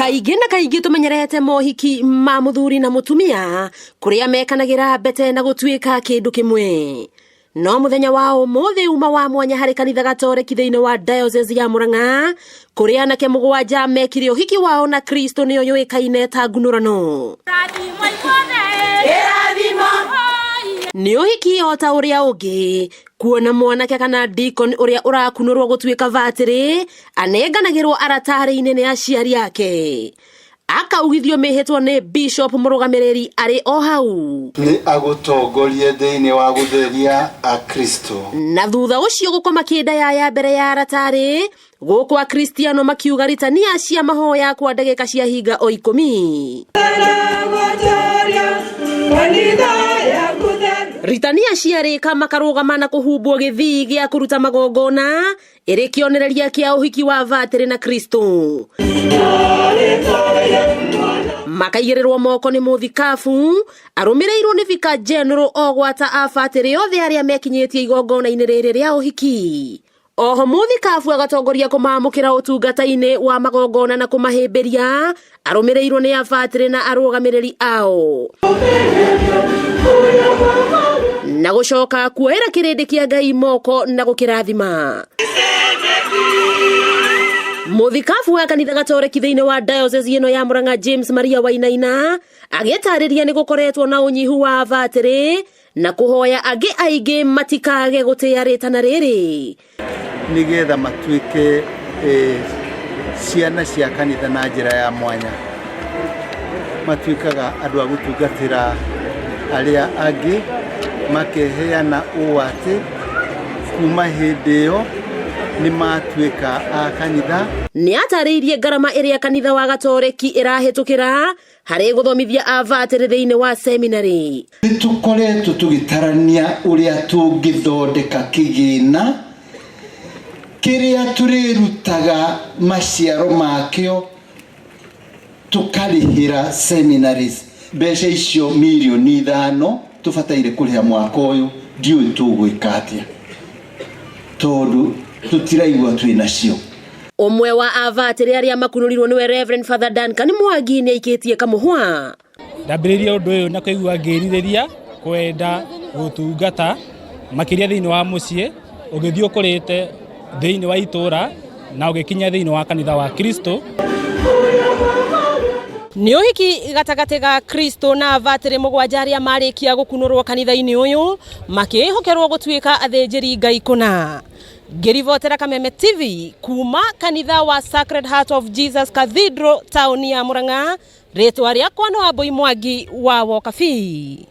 Kaingĩ na kaingĩ tumenyerete mohiki ma muthuri na mutumia kuria mekanagira bete na gutuika kindu kimwe. No muthenya wa umuthi uma wa mwanya hari kanitha gatoreki thiini wa diocese ya Murang'a kuria anake mugwanja mekire uhiki wao na Kristo nio yuikaine ta gunurano. Ni uhiki ota uria ungi kuona mwanake kana deacon uria urakunurwo gutuika vatiri anenganagirwo aratari-ini ni aciari yake. Akaugithio mehetwo ni Bishop murugamiriri ari o hau ni agutongorie thiini wa gutheria a Kristo. Na thutha ucio gukoma kinda ya mbere ya aratari guku a Kristiano makiuga ritania cia mahoya kwa ndagika cia hinga o 10. Ritania ciarika makarugama na kuhumbwo githii gia kuruta magongona iri kionereria kia uhiki wa vatiri na Kristo. Makaigirirwo moko ni muthikafu arumireirwo ni Vicar General ogwata a vatiri othe aria mekinyitie igongona-ini riri ria uhiki. Oho muthikafu agatongoria kumamukira utungata-ini wa magongona na kumahimbiria arumireirwo ni avatiri na arugamiriri ao. Na gucoka kuoera kirindi kia Ngai moko na gukirathima. Muthikafu wa kanitha gatoreki thiini wa diocese ino ya Murang'a James Maria Wainaina agitariria ni gukoretwo na unyihu wa avatiri na kuhoya agi aige matikage gutia ritana riri nigetha matuike ciana cia kanitha na njira ya mwanya matuikaga andu a gutungatira aria angi makeheana uwati kuma hindi yo ni matuika a kanitha. Ni atariirie garama iria kanitha wa gatoreki irahitukira hari guthomithia avatiri thiini wa seminary. Nitukoretwo tugitarania uria tungithondeka kigina kiria turirutaga maciaro makio tukarihira seminaries. Mbeca icio milioni 5 tubataire kuriha mwaka uyu ndiu tugwika atia tondu tutiraigua twina cio. Omwe wa avatiri aria makunurirwo niwe Reverend Father Duncan Mwangi ni aikitie kamuhwa. Ndambiriria undu uyu na kuigua ngiririria kwenda gutungata makiria thiini wa mucii ugithio kurite thiini wa itura na ugikinya thiini wa kanitha wa Kristo. Ni uhiki gatagati ga Kristo na avatiri mugwanja aria marikia gukunurwo kanitha-ini uyu makihokerwo gutuika athinjiri Ngai kuna. Gerivotera Kameme TV kuma kanitha wa Sacred Heart of Jesus Cathedral town ya Murang'a. Ritwa riakwa no Aboi Mwangi wa Wokabi.